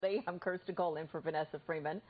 I'm Kirsten Cole in for Vanessa Freeman.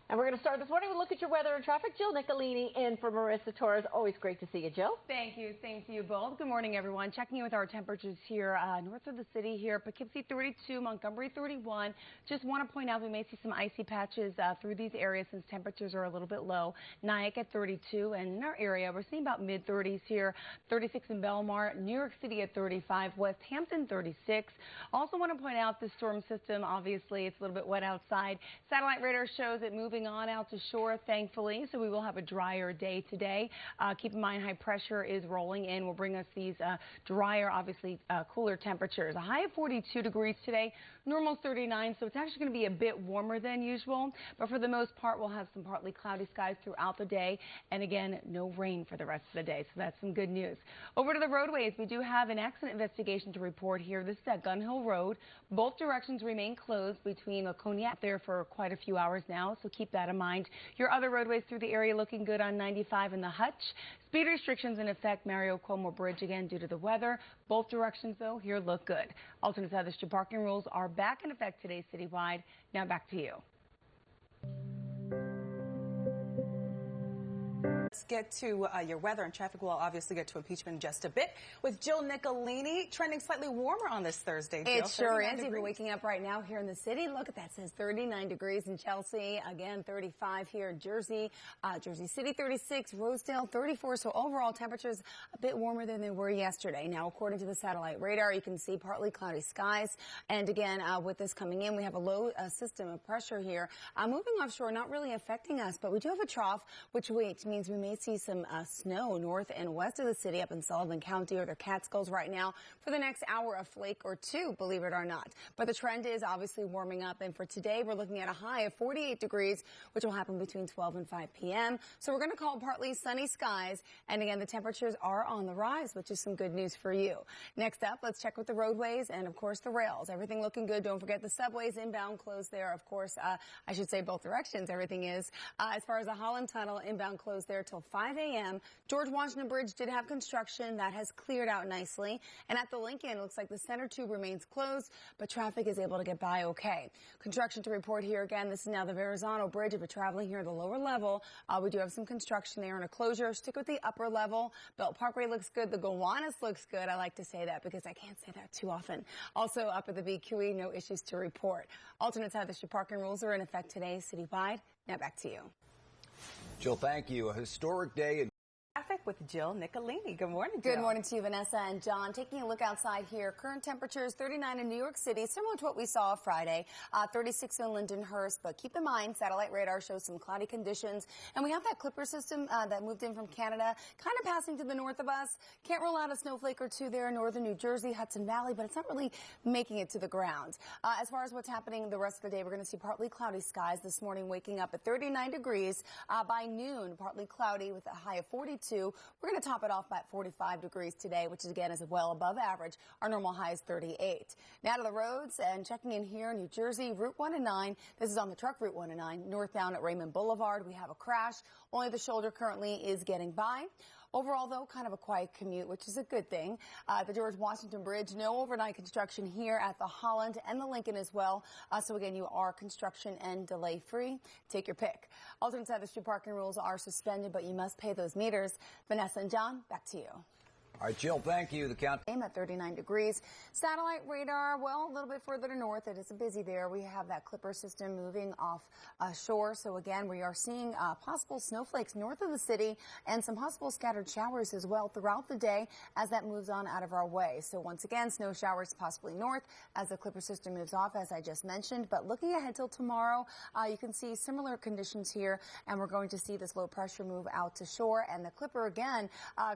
And we're going to start this morning with a look at your weather and traffic. Jill Nicolini in for Marissa Torres. Always great to see you, Jill. Thank you. Same to you both. Good morning, everyone. Checking in with our temperatures here north of the city here. Poughkeepsie 32, Montgomery 31. Just want to point out we may see some icy patches through these areas since temperatures are a little bit low. Nyack at 32, and in our area we're seeing about mid-30s here. 36 in Belmar, New York City at 35, West Hampton 36. Also want to point out the storm system. Obviously, it's a little bit wet outside. Satellite radar shows it moving on out to shore, thankfully, so we will have a drier day today. Keep in mind, high pressure is rolling in. Will bring us these drier, obviously cooler temperatures. A high of 42 degrees today, normal 39, so it's actually going to be a bit warmer than usual. But for the most part, we'll have some partly cloudy skies throughout the day, and again, no rain for the rest of the day. So that's some good news. Over to the roadways, we do have an accident investigation to report here. This is at Gun Hill Road. Both directions remain closed between Laconia there for quite a few hours now, so keep that in mind. Your other roadways through the area looking good on 95 and the Hutch. Speed restrictions in effect, Mario Cuomo Bridge again due to the weather. Both directions, though, here look good. Alternate southeastern parking rules are back in effect today citywide. Now back to you. Let's get to your weather and traffic. We'll obviously get to impeachment in just a bit with Jill Nicolini, trending slightly warmer on this Thursday. Jill, it sure is. If you're waking up right now here in the city, look at that. It says 39 degrees in Chelsea. Again, 35 here in Jersey. Jersey City, 36. Rosedale, 34. So overall temperatures a bit warmer than they were yesterday. Now, according to the satellite radar, you can see partly cloudy skies. And again, with this coming in, we have a low system of pressure here moving offshore, not really affecting us. But we do have a trough, which means we may see some snow north and west of the city up in Sullivan County or the Catskills right now for the next hour, a flake or two, believe it or not. But the trend is obviously warming up, and for today we're looking at a high of 48 degrees, which will happen between 12 and 5 p.m. So we're going to call partly sunny skies, and again the temperatures are on the rise, which is some good news for you. Next up, let's check with the roadways and of course the rails. Everything looking good. Don't forget the subways inbound closed there. Of course, I should say both directions. Everything is. As far as the Holland Tunnel, inbound closed there till 5 a.m. George Washington Bridge did have construction. That has cleared out nicely. And at the Lincoln, it looks like the center tube remains closed, but traffic is able to get by okay. Construction to report here again. This is now the Verrazano Bridge. If you're traveling here at the lower level, we do have some construction there and a closure. Stick with the upper level. Belt Parkway looks good. The Gowanus looks good. I like to say that because I can't say that too often. Also up at the BQE, no issues to report. Alternate southeastern parking rules are in effect today citywide. Now back to you. Jill, thank you. A historic day in Traffic with Jill Nicolini. Good morning, Jill. Good morning to you, Vanessa and John. Taking a look outside here, current temperatures 39 in New York City, similar to what we saw Friday, 36 in Lindenhurst. But keep in mind, satellite radar shows some cloudy conditions. And we have that Clipper system that moved in from Canada, kind of passing to the north of us. Can't rule out a snowflake or two there in northern New Jersey, Hudson Valley, but it's not really making it to the ground. As far as what's happening the rest of the day, we're going to see partly cloudy skies this morning, waking up at 39 degrees. By noon, partly cloudy with a high of 42. We're going to top it off at 45 degrees today, which is again is well above average. Our normal high is 38. Now to the roads and checking in here, New Jersey, Route 1 and 9. This is on the truck Route 1 and 9, northbound at Raymond Boulevard. We have a crash. Only the shoulder currently is getting by. Overall, though, kind of a quiet commute, which is a good thing. The George Washington Bridge, no overnight construction here at the Holland and the Lincoln as well. So again, you are construction and delay free. Take your pick. Alternate southeastern parking rules are suspended, but you must pay those meters. Vanessa and John, back to you. All right, Jill, thank you. The count at 39 degrees. Satellite radar, well, a little bit further to north. It is busy there. We have that Clipper system moving off shore. So again, we are seeing possible snowflakes north of the city and some possible scattered showers as well throughout the day as that moves on out of our way. So once again, snow showers possibly north as the Clipper system moves off, as I just mentioned. But looking ahead till tomorrow, you can see similar conditions here, and we're going to see this low pressure move out to shore, and the Clipper again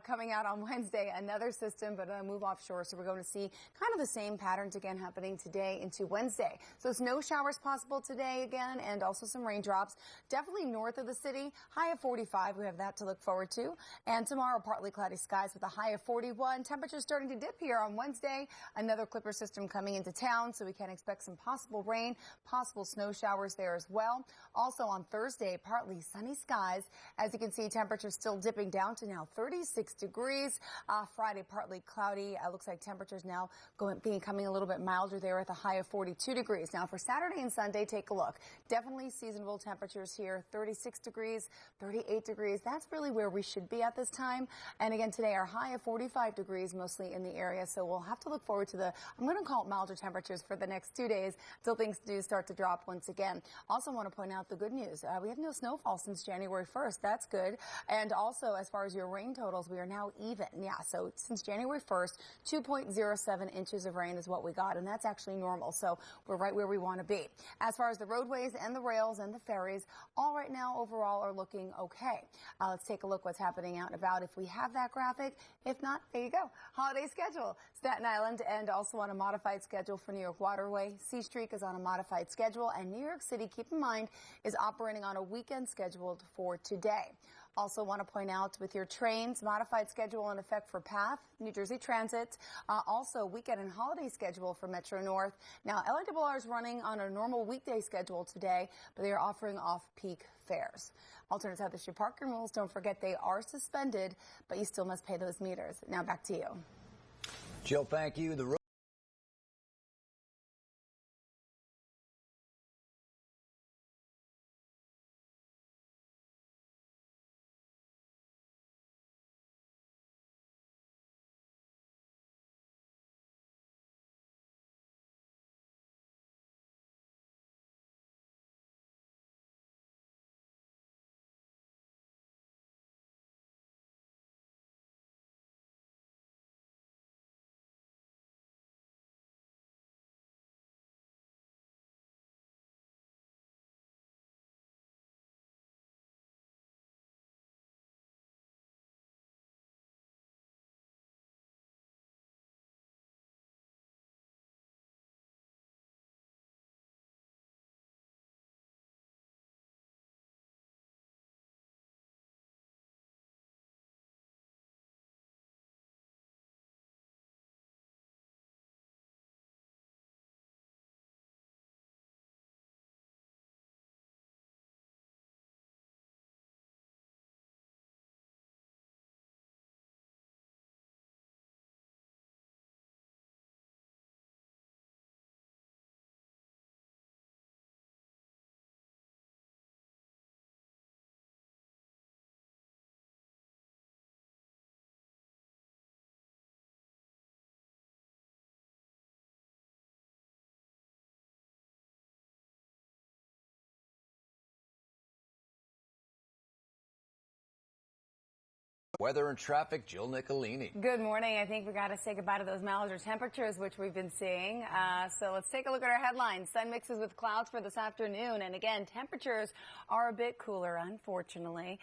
coming out on Wednesday. Another system, but a move offshore. So we're going to see kind of the same patterns again happening today into Wednesday. So snow showers possible today again, and also some raindrops. Definitely north of the city. High of 45. We have that to look forward to. And tomorrow, partly cloudy skies with a high of 41. Temperatures starting to dip here on Wednesday. Another Clipper system coming into town, so we can expect some possible rain, possible snow showers there as well. Also on Thursday, partly sunny skies. As you can see, temperatures still dipping down to now 36 degrees. Friday, partly cloudy. Looks like temperatures now becoming a little bit milder there with a high of 42 degrees. Now for Saturday and Sunday, take a look. Definitely seasonable temperatures here, 36 degrees, 38 degrees. That's really where we should be at this time. And again, today our high of 45 degrees mostly in the area. So we'll have to look forward to I'm going to call it milder temperatures for the next 2 days until things do start to drop once again. Also want to point out the good news. We have no snowfall since January 1st. That's good. And also, as far as your rain totals, we are now even. Yeah, so since January 1st, 2.07 inches of rain is what we got, and that's actually normal. So we're right where we want to be. As far as the roadways and the rails and the ferries, all right now overall are looking okay. Let's take a look what's happening out and about if we have that graphic. If not, there you go. Holiday schedule. Staten Island and also on a modified schedule for New York Waterway. C Street is on a modified schedule, and New York City, keep in mind, is operating on a weekend scheduled for today. Also want to point out with your trains, modified schedule in effect for PATH, New Jersey Transit. Also weekend and holiday schedule for Metro North. Now LIRR is running on a normal weekday schedule today, but they are offering off-peak fares. Alternates have the parking rules. Don't forget they are suspended, but you still must pay those meters. Now back to you. Jill, thank you. The weather and traffic, Jill Nicolini. Good morning. I think we got to say goodbye to those milder temperatures, which we've been seeing. So let's take a look at our headlines. Sun mixes with clouds for this afternoon. And again, temperatures are a bit cooler, unfortunately.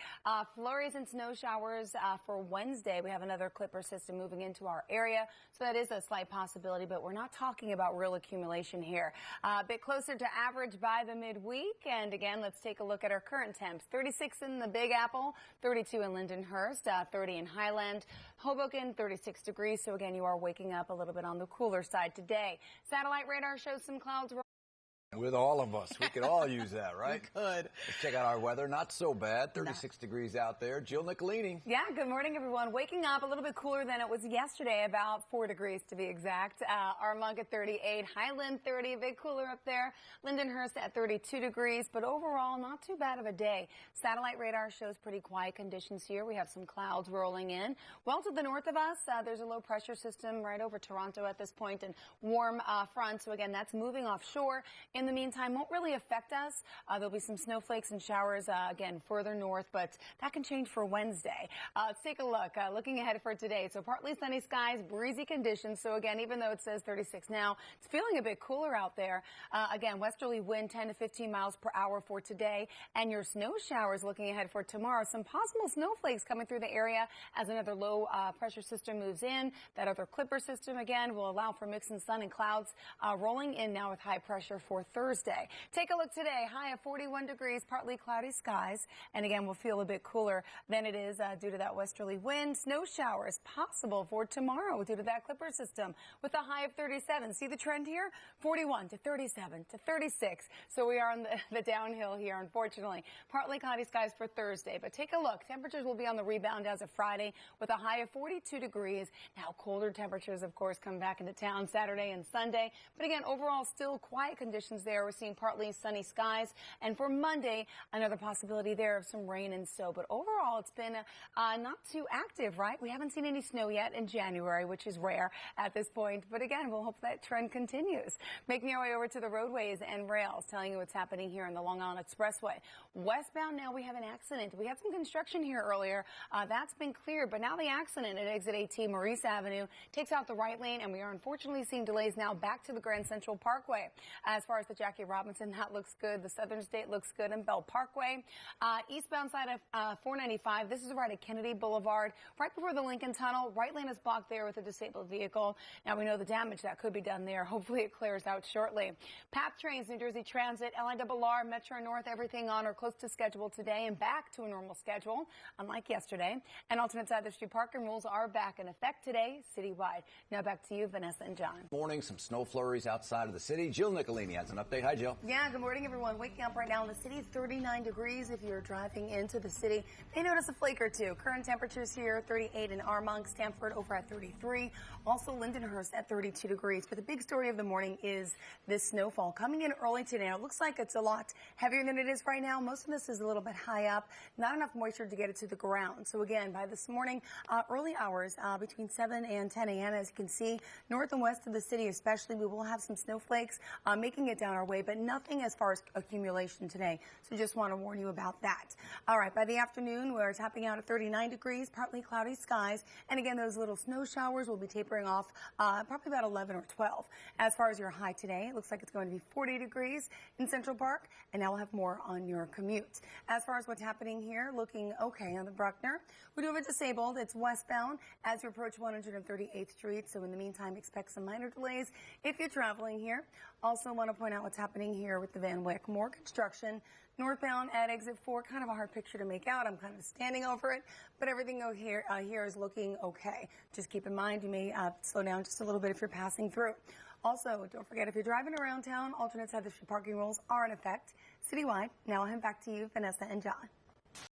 Flurries and snow showers for Wednesday. We have another clipper system moving into our area. So that is a slight possibility, but we're not talking about real accumulation here. A bit closer to average by the midweek. And again, let's take a look at our current temps. 36 in the Big Apple, 32 in Lindenhurst, 30 in Highland, Hoboken, 36 degrees. So again, you are waking up a little bit on the cooler side today. Satellite radar shows some clouds. With all of us, we could all use that, right? We could. Let's check out our weather. Not so bad. 36 degrees out there. Jill Nicolini. Yeah, good morning, everyone. Waking up a little bit cooler than it was yesterday, about 4 degrees to be exact. Armonk at 38, Highland 30, a bit cooler up there. Lindenhurst at 32 degrees, but overall not too bad of a day. Satellite radar shows pretty quiet conditions here. We have some clouds rolling in. Well, to the north of us, there's a low pressure system right over Toronto at this point, and warm front. So again, that's moving offshore. In the meantime, won't really affect us. There'll be some snowflakes and showers again further north, but that can change for Wednesday. Let's take a look. Looking ahead for today, so partly sunny skies, breezy conditions. So again, even though it says 36 now, it's feeling a bit cooler out there. Again, westerly wind 10 to 15 miles per hour for today, and your snow showers looking ahead for tomorrow. Some possible snowflakes coming through the area as another low pressure system moves in. That other clipper system again will allow for mix and sun and clouds rolling in now with high pressure for Thursday. Take a look today. High of 41 degrees, partly cloudy skies. And again, we'll feel a bit cooler than it is due to that westerly wind. Snow showers possible for tomorrow due to that Clipper system with a high of 37. See the trend here? 41 to 37 to 36. So we are on the downhill here, unfortunately. Partly cloudy skies for Thursday. But take a look. Temperatures will be on the rebound as of Friday with a high of 42 degrees. Now colder temperatures, of course, come back into town Saturday and Sunday. But again, overall, still quiet conditions there. We're seeing partly sunny skies. And for Monday, another possibility there of some rain and snow. But overall, it's been not too active, right? We haven't seen any snow yet in January, which is rare at this point. But again, we'll hope that trend continues. Making our way over to the roadways and rails, telling you what's happening here on the Long Island Expressway. Westbound, now we have an accident. We had some construction here earlier. That's been cleared, but now the accident at exit 18 Maurice Avenue takes out the right lane, and we are unfortunately seeing delays now back to the Grand Central Parkway. As far as the Jackie Robinson, that looks good. The Southern State looks good, and Bell Parkway. Eastbound side of 495, this is right at Kennedy Boulevard, right before the Lincoln Tunnel. Right lane is blocked there with a disabled vehicle. Now we know the damage that could be done there. Hopefully it clears out shortly. PATH trains, New Jersey Transit, LIRR, Metro North, everything on or close to schedule today and back to a normal schedule, unlike yesterday. And alternate side of the street parking rules are back in effect today citywide. Now back to you, Vanessa and John. Morning, some snow flurries outside of the city. Jill Nicolini has an update. Hi, Jill. Yeah, good morning, everyone. Waking up right now in the city, 39 degrees if you're driving into the city. May notice a flake or two. Current temperatures here, 38 in Armonk, Stamford over at 33. Also Lindenhurst at 32 degrees. But the big story of the morning is this snowfall coming in early today. It looks like it's a lot heavier than it is right now. Most of this is a little bit high up. Not enough moisture to get it to the ground. So again, by this morning, early hours between 7 and 10 a.m., as you can see, north and west of the city especially, we will have some snowflakes making it down our way, but nothing as far as accumulation today. So just want to warn you about that. All right, by the afternoon, we're topping out at 39 degrees, partly cloudy skies. And again, those little snow showers will be tapering off probably about 11 or 12. As far as your high today, it looks like it's going to be 40 degrees in Central Park. And now we'll have more on your commute. As far as what's happening here, looking okay on the Bruckner. We do have it disabled. It's westbound as you approach 138th Street. So in the meantime, expect some minor delays if you're traveling here. Also want to point out what's happening here with the Van Wyck. More construction. Northbound at exit 4, kind of a hard picture to make out. I'm kind of standing over it, but everything here is looking okay. Just keep in mind you may slow down just a little bit if you're passing through. Also, don't forget, if you're driving around town, alternate side of the street parking rules are in effect citywide. Now I'll hand back to you, Vanessa and John.